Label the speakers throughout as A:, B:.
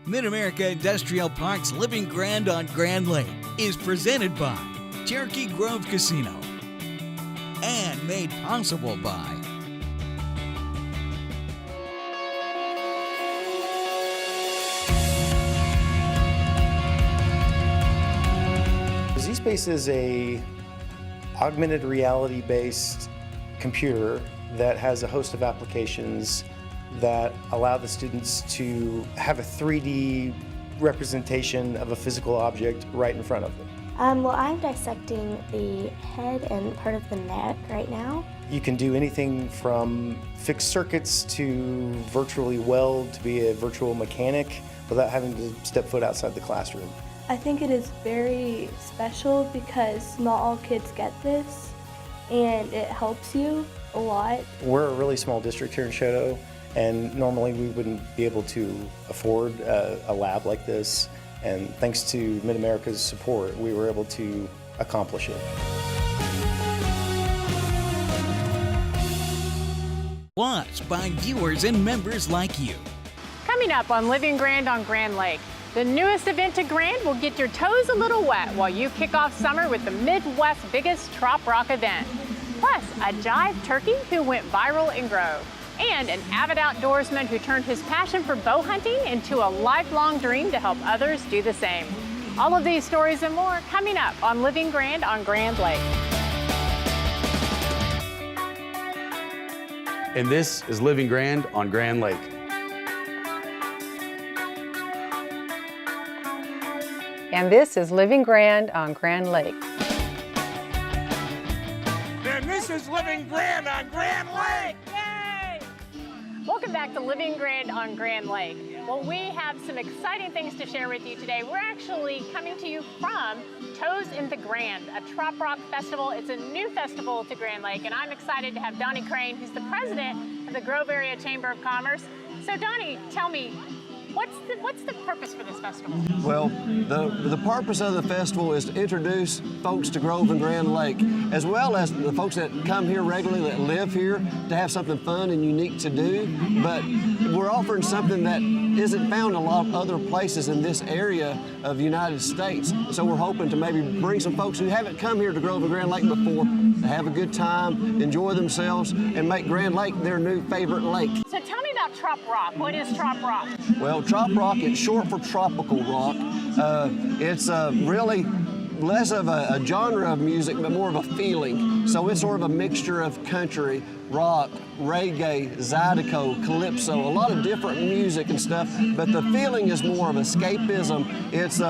A: Mid-America Industrial Park's Living Grand on Grand Lake is presented by Cherokee Grove Casino and made possible by
B: zSpace is a augmented reality-based computer that has a host of applications that allow the students to have a 3D representation of a physical object right in front of them.
C: Well, I'm dissecting the head and part of the neck right now.
B: You can do anything from fix circuits to virtually weld to be a virtual mechanic without having to step foot outside the classroom.
D: I think it is very special because not all kids get this, and it helps you a lot.
B: We're a really small district here in Choteau, and normally we wouldn't be able to afford a lab like this, and thanks to Mid-America's support, we were able to accomplish it.
A: Watched by viewers and members like you.
E: Coming up on Living Grand on Grand Lake, the newest event to Grand will get your toes a little wet while you kick off summer with the Midwest's biggest trop rock event. Plus, a jive turkey who went viral in Grove, and an avid outdoorsman who turned his passion for bow hunting into a lifelong dream to help others do the same. All of these stories and more coming up on Living Grand on Grand Lake.
F: And this is Living Grand on Grand Lake.
E: And this is Living Grand on Grand Lake.
G: And this is Living Grand on Grand Lake.
E: Yay! Welcome back to Living Grand on Grand Lake. Well, we have some exciting things to share with you today. We're actually coming to you from Toes in the Grand, a trop rock festival. It's a new festival to Grand Lake, and I'm excited to have Donnie Crane, who's the president of the Grove Area Chamber of Commerce. So Donnie, tell me, what's the purpose for this festival?
H: Well, the purpose of the festival is to introduce folks to Grove and Grand Lake, as well as the folks that come here regularly, that live here, to have something fun and unique to do. But we're offering something that isn't found in a lot of other places in this area of the United States. So we're hoping to maybe bring some folks who haven't come here to Grove and Grand Lake before to have a good time, enjoy themselves, and make Grand Lake their new favorite lake.
E: So tell me about trop rock. What is trop rock?
H: Well, trop rock, it's short for tropical rock. It's really less of a genre of music, but more of a feeling. So it's sort of a mixture of country, rock, reggae, zydeco, calypso, a lot of different music and stuff, but the feeling is more of escapism. It's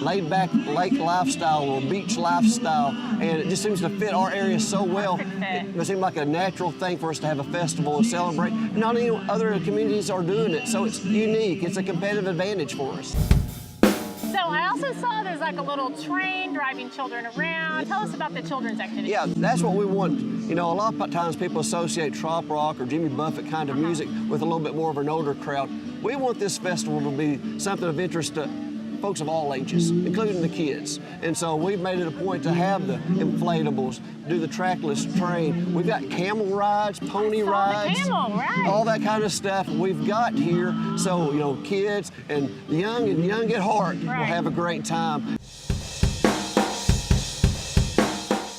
H: laid back lake lifestyle or beach lifestyle, and it just seems to fit our area so well. It seemed like a natural thing for us to have a festival and celebrate. Not any other communities are doing it, so it's unique. It's a competitive advantage for us.
E: So I also saw there's like a little train driving children around. Tell us about the children's activity.
H: Yeah, that's what we want. You know, a lot of times people associate trop rock or Jimmy Buffett kind of music with a little bit more of an older crowd. We want this festival to be something of interest to folks of all ages, including the kids. And so we've made it a point to have the inflatables, do the trackless train. We've got camel rides, pony rides,
E: camel, right.
H: all that kind of stuff we've got here. So, kids and young at heart will have a great time.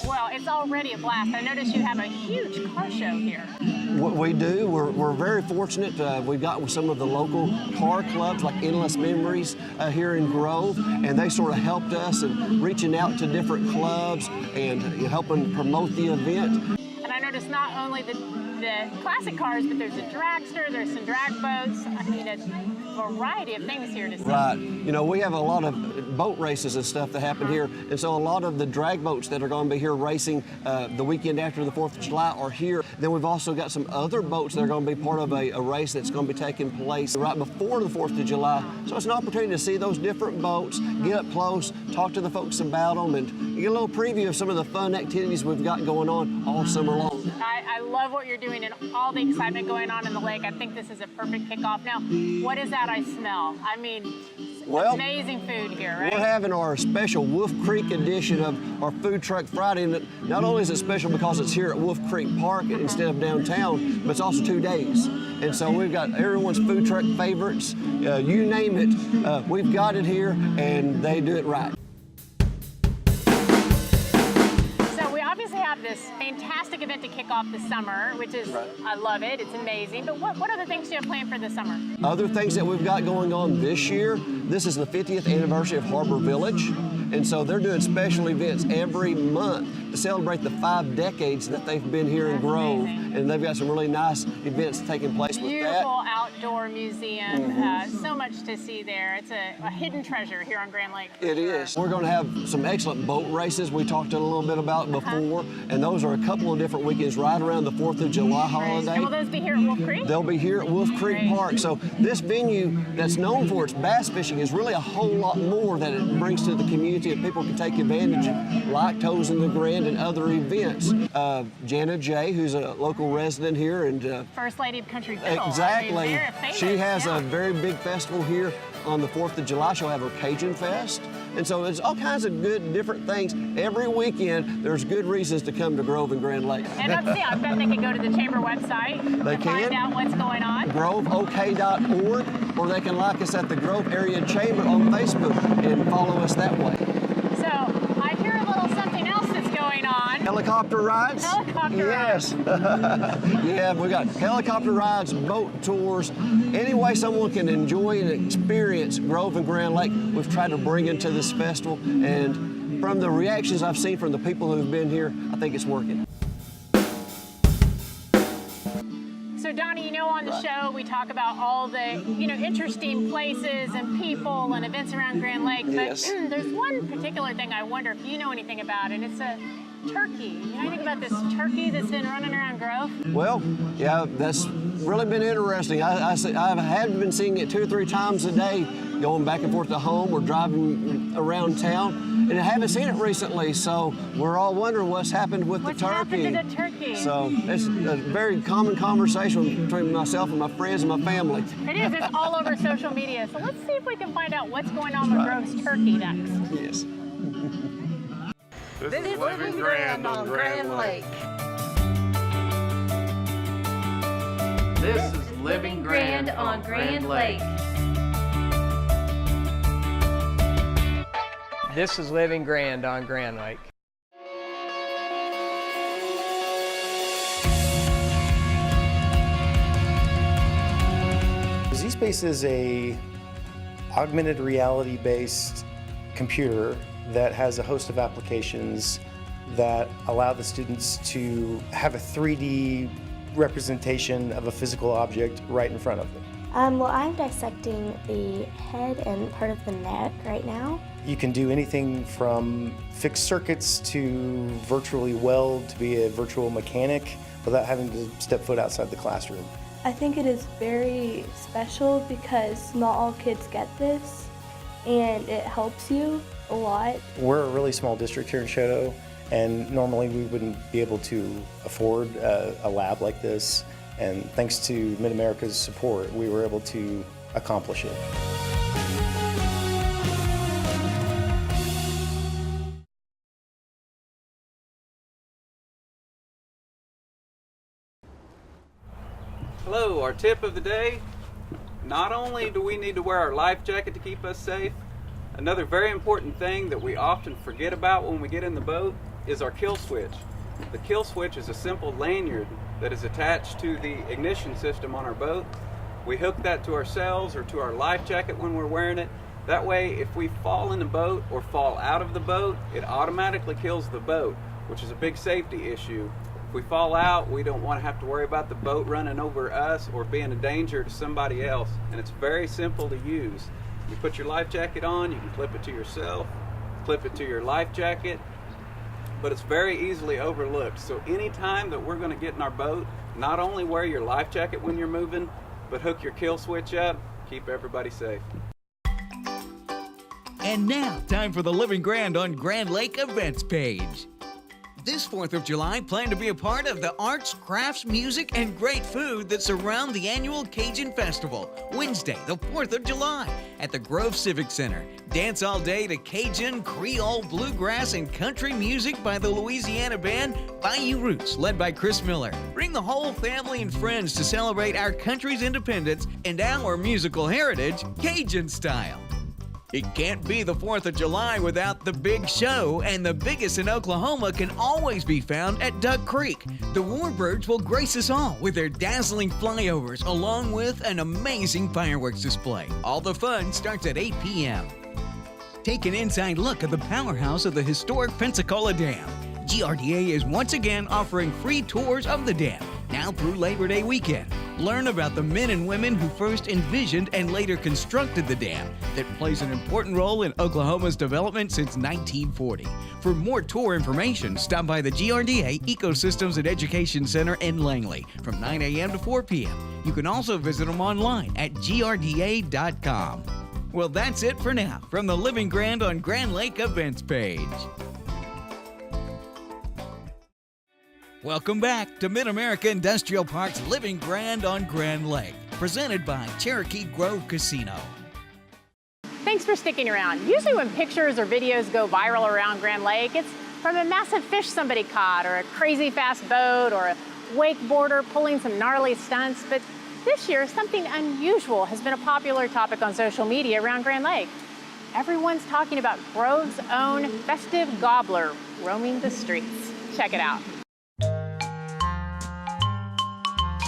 E: Well, it's already a blast. I noticed you have a huge car show here.
H: What we do, we're very fortunate. We've got with some of the local car clubs like Endless Memories here in Grove, and they sort of helped us in reaching out to different clubs and helping promote the event.
E: And I noticed not only the classic cars, but there's a dragster, there's some drag boats. I mean, a variety of things here to see.
H: Right. We have a lot of boat races and stuff that happen here, and so a lot of the drag boats that are going to be here racing the weekend after the 4th of July are here. Then we've also got some other boats that are going to be part of a race that's going to be taking place right before the 4th of July. So it's an opportunity to see those different boats, get up close, talk to the folks about them, and get a little preview of some of the fun activities we've got going on all summer long.
E: I love what you're doing doing and all the excitement going on in the lake, I think this is a perfect kickoff. Now, what is that I smell? I mean,
H: Well,
E: amazing food here, right?
H: We're having our special Wolf Creek edition of our Food Truck Friday. And not only is it special because it's here at Wolf Creek Park instead of downtown, but it's also 2 days. And so we've got everyone's food truck favorites. You name it, we've got it here, and they do it right.
E: Obviously have this fantastic event to kick off the summer, which is, I love it, it's amazing. But what other things do you have planned for this summer?
H: Other things that we've got going on this year, this is the 50th anniversary of Harbor Village. And so they're doing special events every month to celebrate the 5 decades that they've been here in Grove.
E: Amazing.
H: And they've got some really nice events taking place with that.
E: Beautiful outdoor museum, so much to see there. It's a hidden treasure here on Grand Lake.
H: It is. We're going to have some excellent boat races we talked a little bit about before, and those are a couple of different weekends right around the 4th of July holiday.
E: And will those be here at Wolf Creek?
H: They'll be here at Wolf Creek Park. So this venue that's known for its bass fishing is really a whole lot more that it brings to the community, and people can take advantage of, like Toes in the Grand and other events. Jana J, who's a local resident here, and
E: First Lady of Country Fiddle.
H: exactly.
E: I mean, they're famous,
H: she has
E: yeah.
H: a very big festival here on the 4th of July. She'll have her Cajun Fest. And so there's all kinds of good, different things. Every weekend, there's good reasons to come to Grove and Grand Lake.
E: And let's see, I bet they can go to the chamber website
H: They
E: to
H: can.
E: find out what's going on.
H: GroveOK.org, or they can like us at the Grove Area Chamber on Facebook and follow us that way.
E: So I hear a little something else that's going on.
H: Helicopter rides?
E: Helicopter
H: yes. Yeah, we got helicopter rides, boat tours. Any way someone can enjoy and experience Grove and Grand Lake, we've tried to bring into this festival. And from the reactions I've seen from the people who've been here, I think it's working.
E: So Donnie, you know, on the show we talk about all the, interesting places and people and events around Grand Lake, but
H: Yes.
E: There's one particular thing I wonder if you know anything about, and it's a turkey. You know anything about this turkey that's been running around Grove?
H: Well, yeah, that's really been interesting. I have been seeing it 2 or 3 times a day, going back and forth to home or driving around town, and I haven't seen it recently, so we're all wondering what's happened with the turkey.
E: What's happened to the turkey?
H: So it's a very common conversation between myself and my friends and my family.
E: It is. It's all over social media. So let's see if we can find out what's going on with Grove's turkey next.
H: Yes.
G: This is Living Grand on Grand Lake.
F: This is Living Grand on Grand Lake.
I: This is Living Grand on Grand Lake.
B: ZSpace is a augmented reality based computer that has a host of applications that allow the students to have a 3D representation of a physical object right in front of them.
C: Well, I'm dissecting the head and part of the neck right now.
B: You can do anything from fix circuits to virtually weld to be a virtual mechanic without having to step foot outside the classroom.
D: I think it is very special because not all kids get this, and it helps you a lot.
B: We're a really small district here in Choteau, and normally we wouldn't be able to afford a lab like this. And thanks to Mid-America's support, we were able to accomplish it.
J: Hello, our tip of the day. Not only do we need to wear our life jacket to keep us safe, another very important thing that we often forget about when we get in the boat is our kill switch. The kill switch is a simple lanyard that is attached to the ignition system on our boat. We hook that to ourselves or to our life jacket when we're wearing it. That way, if we fall in the boat or fall out of the boat, it automatically kills the boat, which is a big safety issue. If we fall out, we don't want to have to worry about the boat running over us or being a danger to somebody else. And it's very simple to use. You put your life jacket on, you can clip it to yourself, clip it to your life jacket, but it's very easily overlooked. So anytime that we're going to get in our boat, not only wear your life jacket when you're moving, but hook your kill switch up, keep everybody safe.
A: And now, time for the Living Grand on Grand Lake events page. This 4th of July, plan to be a part of the arts, crafts, music, and great food that surround the annual Cajun Festival, Wednesday, the 4th of July, at the Grove Civic Center. Dance all day to Cajun, Creole, bluegrass, and country music by the Louisiana band Bayou Roots, led by Chris Miller. Bring the whole family and friends to celebrate our country's independence and our musical heritage, Cajun style. It can't be the 4th of July without the big show, and the biggest in Oklahoma can always be found at Duck Creek. The Warbirds will grace us all with their dazzling flyovers, along with an amazing fireworks display. All the fun starts at 8 p.m. Take an inside look at the powerhouse of the historic Pensacola Dam. GRDA is once again offering free tours of the dam, now through Labor Day weekend. Learn about the men and women who first envisioned and later constructed the dam that plays an important role in Oklahoma's development since 1940. For more tour information, stop by the GRDA Ecosystems and Education Center in Langley from 9 a.m. to 4 p.m. You can also visit them online at grda.com. Well, that's it for now from the Living Grand on Grand Lake events page. Welcome back to Mid-America Industrial Park's Living Grand on Grand Lake, presented by Cherokee Grove Casino.
E: Thanks for sticking around. Usually when pictures or videos go viral around Grand Lake, it's from a massive fish somebody caught, or a crazy fast boat, or a wakeboarder pulling some gnarly stunts. But this year, something unusual has been a popular topic on social media around Grand Lake. Everyone's talking about Grove's own festive gobbler roaming the streets. Check it out.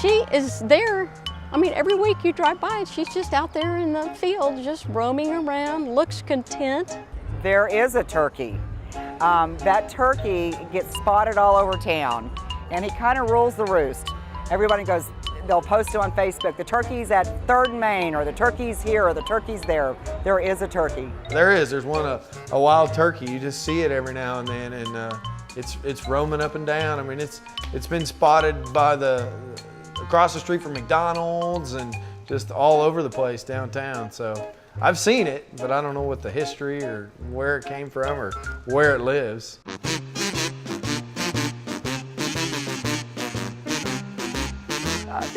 K: She is there. I mean, every week you drive by and she's just out there in the field, just roaming around, looks content.
L: There is a turkey. That turkey gets spotted all over town, and he kind of rules the roost. Everybody goes, they'll post it on Facebook, the turkey's at 3rd and Main, or the turkey's here, or the turkey's there. There is a turkey.
M: There's one, a wild turkey. You just see it every now and then, and it's roaming up and down. I mean, it's been spotted by across the street from McDonald's and just all over the place downtown. So I've seen it, but I don't know what the history or where it came from or where it lives.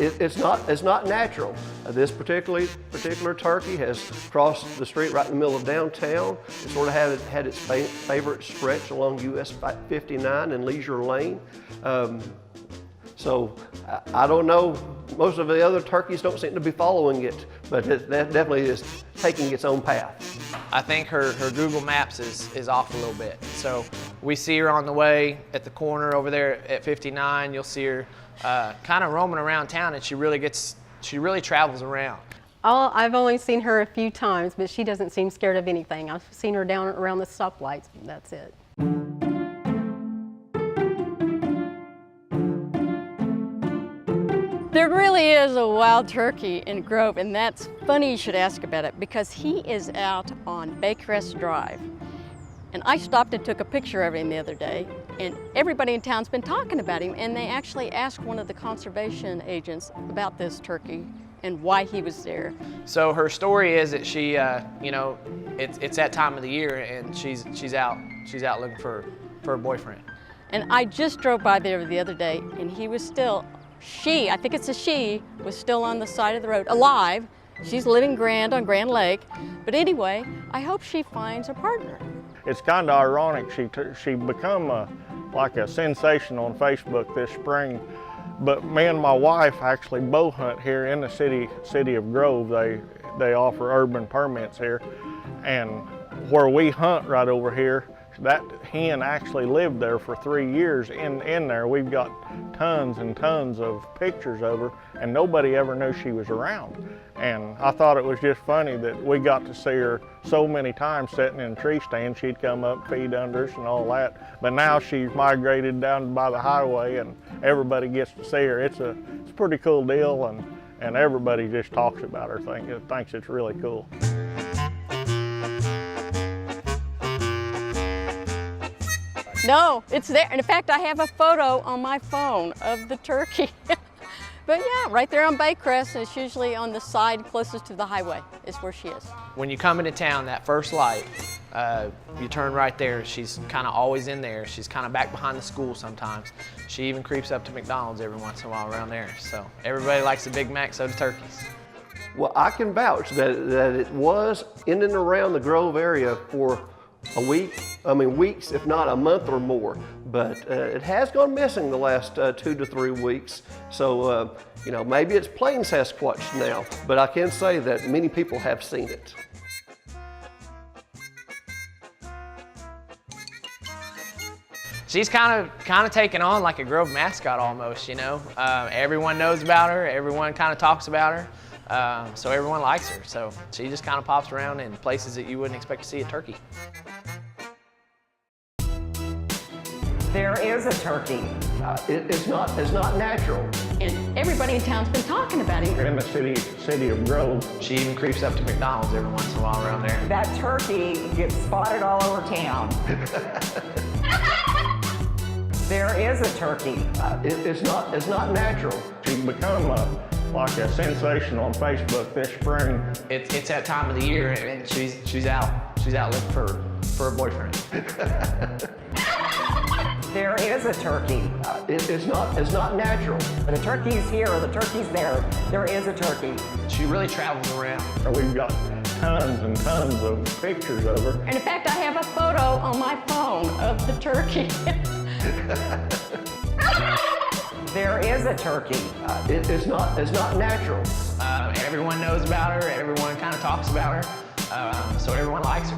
H: It's not natural. This particular turkey has crossed the street right in the middle of downtown. It sort of had its favorite stretch along US 59 and Leisure Lane. So I don't know, most of the other turkeys don't seem to be following it, but that definitely is taking its own path.
I: I think her Google Maps is off a little bit. So we see her on the way at the corner over there at 59. You'll see her kind of roaming around town, and she really travels around.
K: I've only seen her a few times, but she doesn't seem scared of anything. I've seen her down around the stoplights, and that's it. There really is a wild turkey in Grove, and that's funny you should ask about it because he is out on Baycrest Drive. And I stopped and took a picture of him the other day, and everybody in town's been talking about him, and they actually asked one of the conservation agents about this turkey and why he was there.
I: So her story is that she, it's that time of the year, and she's out looking for a boyfriend.
K: And I just drove by there the other day, and he was still, I think it's a she, was still on the side of the road, alive. She's living grand on Grand Lake. But anyway, I hope she finds a partner.
N: It's kind of ironic. She become like a sensation on Facebook this spring. But me and my wife actually bow hunt here in the city of Grove. They offer urban permits here. And where we hunt right over here, that hen actually lived there for 3 years in there. We've got tons and tons of pictures of her, and nobody ever knew she was around. And I thought it was just funny that we got to see her so many times sitting in a tree stand. She'd come up, feed under us and all that. But now she's migrated down by the highway and everybody gets to see her. It's a pretty cool deal, and everybody just talks about her, thinks it's really cool.
K: No, it's there. And in fact, I have a photo on my phone of the turkey. But yeah, right there on Baycrest, and it's usually on the side closest to the highway is where she is.
I: When you come into town, that first light, You turn right there, she's kind of always in there. She's kind of back behind the school sometimes. She even creeps up to McDonald's every once in a while around there. So everybody likes a Big Mac, so do turkeys.
H: Well, I can vouch that it was in and around the Grove area for a week, weeks, if not a month or more. But it has gone missing the last 2 to 3 weeks. So, maybe it's plain Sasquatch now, but I can say that many people have seen it.
I: She's kind of taken on like a Grove mascot almost, Everyone knows about her, everyone kind of talks about her, so everyone likes her. So she just kind of pops around in places that you wouldn't expect to see a turkey.
L: There is a turkey.
H: It's not natural.
K: And everybody in town's been talking about him.
N: In the city of Grove.
I: She even creeps up to McDonald's every once in a while around there.
L: That turkey gets spotted all over town. There is a turkey.
H: It's not natural.
N: She's become like a sensation on Facebook this spring.
I: It's that time of the year, and she's out looking for a boyfriend.
L: There is a turkey.
H: It's not natural.
L: The turkey's here, the turkey's there. There is a turkey.
I: She really travels around.
N: We've got tons and tons of pictures of her.
K: And in fact, I have a photo on my phone of the turkey.
L: There is a turkey.
H: It's not natural.
I: Everyone knows about her. Everyone kind of talks about her. So everyone likes her.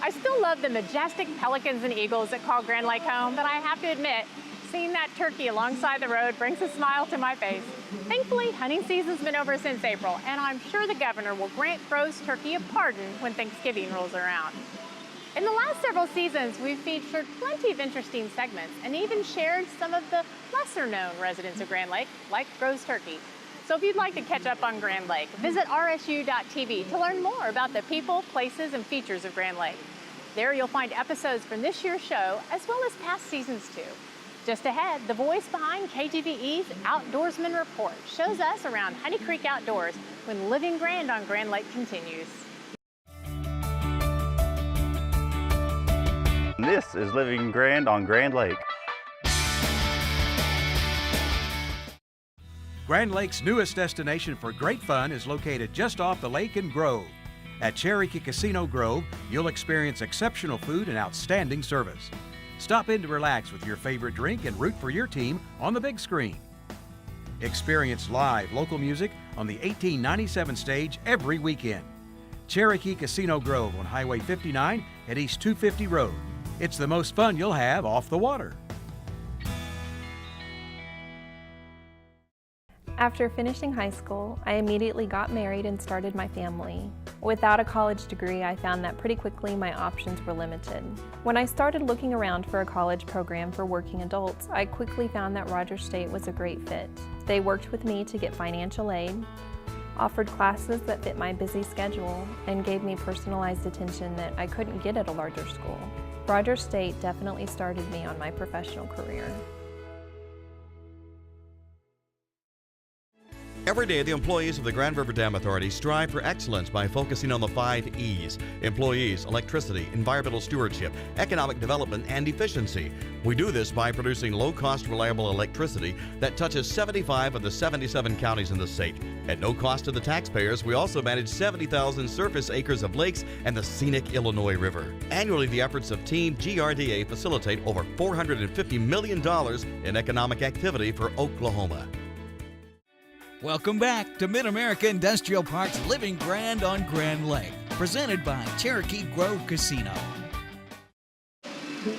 E: I still love the majestic pelicans and eagles that call Grand Lake home, but I have to admit, seeing that turkey alongside the road brings a smile to my face. Thankfully, hunting season's been over since April, and I'm sure the governor will grant Grove's turkey a pardon when Thanksgiving rolls around. In the last several seasons, we've featured plenty of interesting segments and even shared some of the lesser-known residents of Grand Lake, like Grove's turkey. So if you'd like to catch up on Grand Lake, visit rsu.tv to learn more about the people, places, and features of Grand Lake. There you'll find episodes from this year's show, as well as past seasons too. Just ahead, the voice behind KGVE's Outdoorsman Report shows us around Honey Creek Outdoors when Living Grand on Grand Lake continues.
O: This is Living Grand on Grand Lake.
P: Grand Lake's newest destination for great fun is located just off the lake in Grove. At Cherokee Casino Grove, you'll experience exceptional food and outstanding service. Stop in to relax with your favorite drink and root for your team on the big screen. Experience live local music on the 1897 stage every weekend. Cherokee Casino Grove on Highway 59 at East 250 Road. It's the most fun you'll have off the water.
Q: After finishing high school, I immediately got married and started my family. Without a college degree, I found that pretty quickly my options were limited. When I started looking around for a college program for working adults, I quickly found that Rogers State was a great fit. They worked with me to get financial aid, offered classes that fit my busy schedule, and gave me personalized attention that I couldn't get at a larger school. Rogers State definitely started me on my professional career.
R: Every day, the employees of the Grand River Dam Authority strive for excellence by focusing on the 5 E's: employees, electricity, environmental stewardship, economic development, and efficiency. We do this by producing low-cost, reliable electricity that touches 75 of the 77 counties in the state. At no cost to the taxpayers, we also manage 70,000 surface acres of lakes and the scenic Illinois River. Annually, the efforts of Team GRDA facilitate over $450 million in economic activity for Oklahoma.
A: Welcome back to Mid-America Industrial Park's Living Grand on Grand Lake, presented by Cherokee Grove Casino.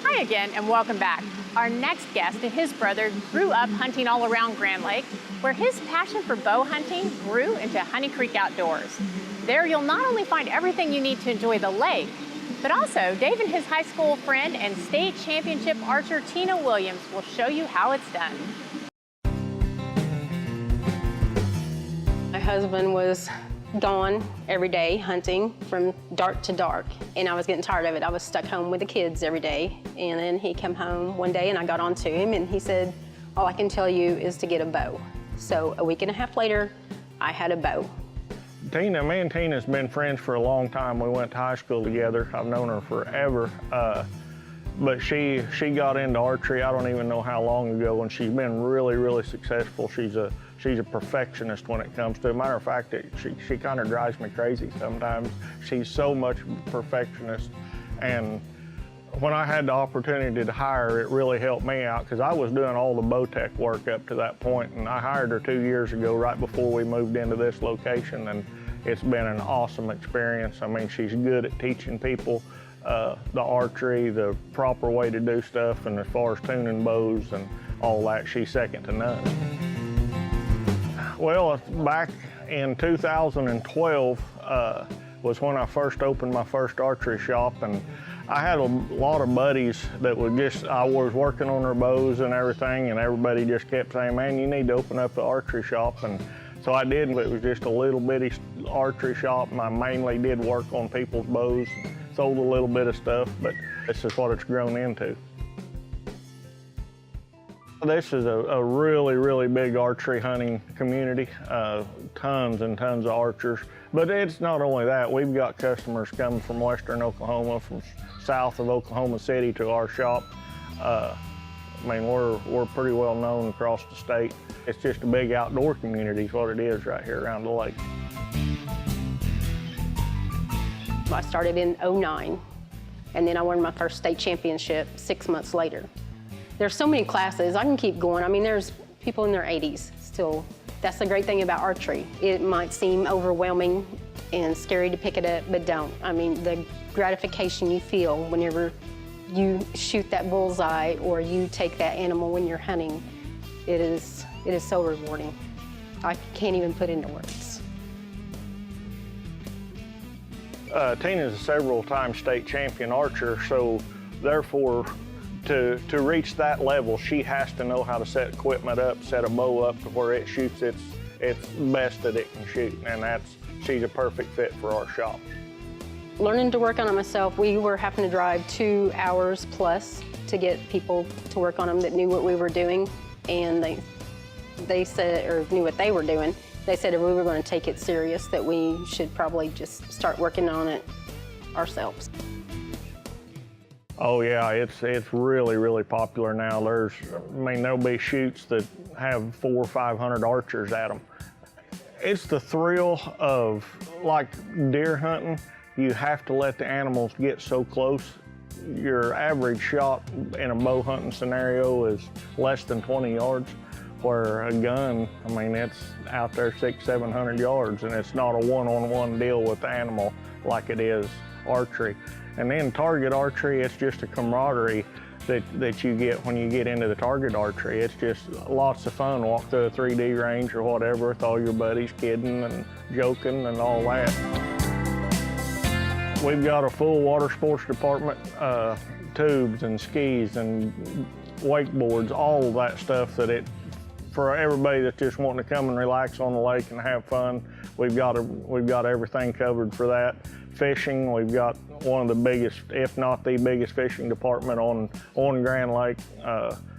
E: Hi again, and welcome back. Our next guest and his brother grew up hunting all around Grand Lake, where his passion for bow hunting grew into Honey Creek Outdoors. There you'll not only find everything you need to enjoy the lake, but also Dave and his high school friend and state championship archer Tina Williams will show you how it's done.
S: My husband was gone every day hunting from dark to dark, and I was getting tired of it. I was stuck home with the kids every day, and then he came home one day and I got on to him and he said, all I can tell you is to get a bow. So a week and a half later, I had a bow.
N: Tina, me and Tina's been friends for a long time. We went to high school together. I've known her forever. But she got into archery, I don't even know how long ago, and she's been really, really successful. She's a perfectionist when it comes to it. Matter of fact, she kind of drives me crazy sometimes. She's so much perfectionist. And when I had the opportunity to hire her, it really helped me out because I was doing all the Bowtech work up to that point, and I hired her 2 years ago, right before we moved into this location, and it's been an awesome experience. I mean, she's good at teaching people the archery, the proper way to do stuff, and as far as tuning bows and all that, she's second to none. Well, back in 2012 was when I first opened my first archery shop, and I had a lot of buddies that I was working on their bows and everything, and everybody just kept saying, man, you need to open up the archery shop. And so I did. It was just a little bitty archery shop, and I mainly did work on people's bows, sold a little bit of stuff, but this is what it's grown into. This is a really, really big archery hunting community, tons and tons of archers. But it's not only that, we've got customers coming from western Oklahoma, from south of Oklahoma City to our shop. I mean, we're pretty well known across the state. It's just a big outdoor community is what it is right here around the lake.
S: I started in '09, and then I won my first state championship 6 months later. There's so many classes, I can keep going. I mean, there's people in their 80s still. That's the great thing about archery. It might seem overwhelming and scary to pick it up, but don't. I mean, the gratification you feel whenever you shoot that bullseye or you take that animal when you're hunting, it is so rewarding. I can't even put into words.
N: Tina's a several-time state champion archer, so therefore, to reach that level, she has to know how to set equipment up, set a bow up to where it shoots its best that it can shoot, and she's a perfect fit for our shop.
S: Learning to work on it myself, we were having to drive 2 hours plus to get people to work on them that knew what we were doing, and they said, or knew what they were doing. They said if we were going to take it serious, that we should probably just start working on it ourselves.
N: Oh yeah, it's really, really popular now. There'll be shoots that have 400 or 500 archers at them. It's the thrill of, like deer hunting, you have to let the animals get so close. Your average shot in a bow hunting scenario is less than 20 yards, where a gun, I mean, it's out there 600-700 yards, and it's not a one-on-one deal with the animal like it is archery. And then target archery, it's just a camaraderie that you get when you get into the target archery. It's just lots of fun. Walk through a 3D range or whatever with all your buddies kidding and joking and all that. We've got a full water sports department, tubes and skis and wakeboards, all of that stuff for everybody that's just wanting to come and relax on the lake and have fun. We've got everything covered for that. Fishing, we've got one of the biggest, if not the biggest fishing department on Grand Lake.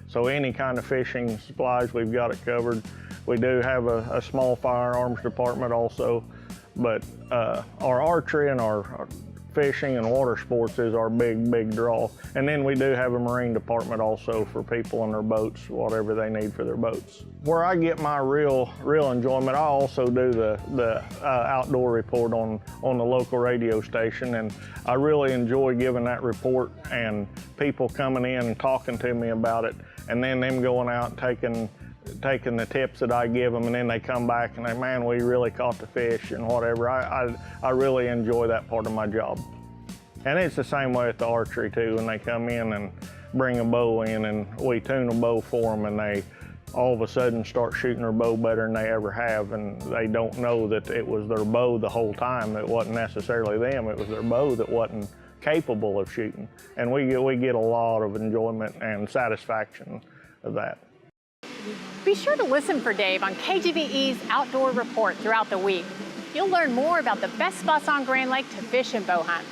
N: So any kind of fishing supplies, we've got it covered. We do have a small firearms department also, but our archery and our fishing and water sports is our big draw. And then we do have a marine department also for people and their boats, whatever they need for their boats. Where I get my real enjoyment, I also do the outdoor report on the local radio station, and I really enjoy giving that report and people coming in and talking to me about it, and then them going out and taking the tips that I give them, and then they come back and they, man, we really caught the fish and whatever. I really enjoy that part of my job. And it's the same way at the archery too, when they come in and bring a bow in and we tune a bow for them, and they all of a sudden start shooting their bow better than they ever have, and they don't know that it was their bow the whole time. It wasn't necessarily them, it was their bow that wasn't capable of shooting. And we get a lot of enjoyment and satisfaction of that.
E: Be sure to listen for Dave on KGVE's Outdoor Report throughout the week. You'll learn more about the best spots on Grand Lake to fish and bow hunt.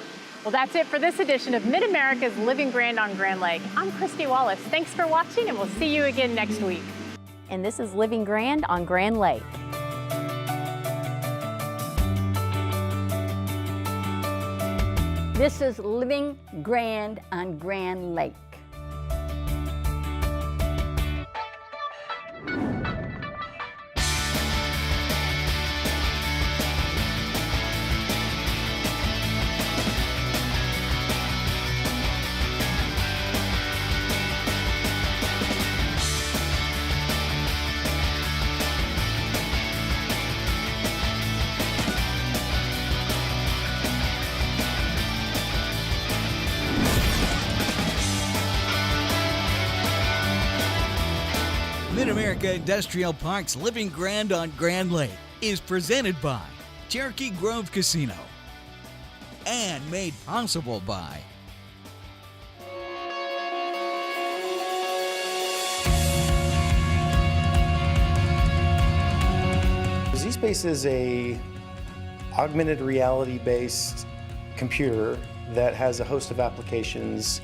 E: Well, that's it for this edition of Mid-America's Living Grand on Grand Lake. I'm Christy Wallace. Thanks for watching, and we'll see you again next week.
T: And this is Living Grand on Grand Lake.
K: This is Living Grand on Grand Lake.
A: Mid-America Industrial Park's Living Grand on Grand Lake is presented by Cherokee Grove Casino and made possible by
B: ZSpace is a augmented reality based computer that has a host of applications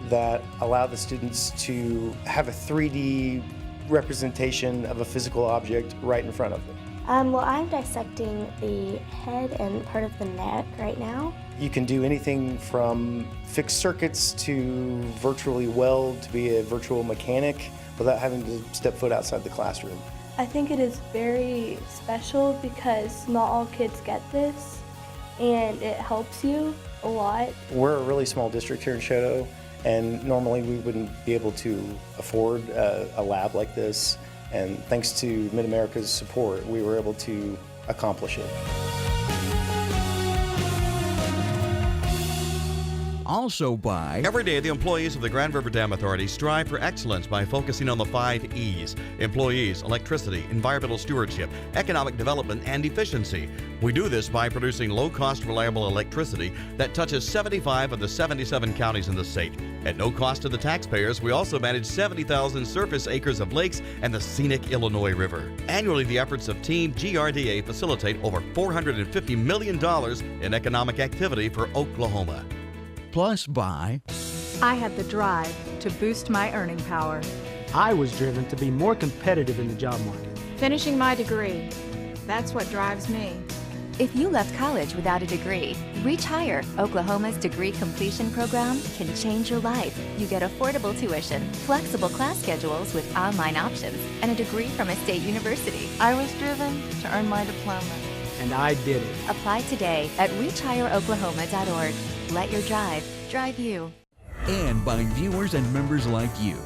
B: that allow the students to have a 3D representation of a physical object right in front of them.
C: Well, I'm dissecting the head and part of the neck right now.
B: You can do anything from fix circuits to virtually weld to be a virtual mechanic without having to step foot outside the classroom.
D: I think it is very special because not all kids get this, and it helps you a lot.
B: We're a really small district here in Choteau, and normally we wouldn't be able to afford a lab like this. And thanks to Mid-America's support, we were able to accomplish it.
A: Also by
R: every day, the employees of the Grand River Dam Authority strive for excellence by focusing on the 5 E's: employees, electricity, environmental stewardship, economic development, and efficiency. We do this by producing low-cost, reliable electricity that touches 75 of the 77 counties in the state. At no cost to the taxpayers, we also manage 70,000 surface acres of lakes and the scenic Illinois River. Annually, the efforts of Team GRDA facilitate over $450 million in economic activity for Oklahoma.
A: Plus by
T: I had the drive to boost my earning power.
U: I was driven to be more competitive in the job market.
T: Finishing my degree, that's what drives me.
V: If you left college without a degree, Reach Higher, Oklahoma's degree completion program, can change your life. You get affordable tuition, flexible class schedules with online options, and a degree from a state university.
T: I was driven to earn my diploma.
U: And I did it.
V: Apply today at reachhigheroklahoma.org. Let your drive drive you.
A: and by viewers and members like you.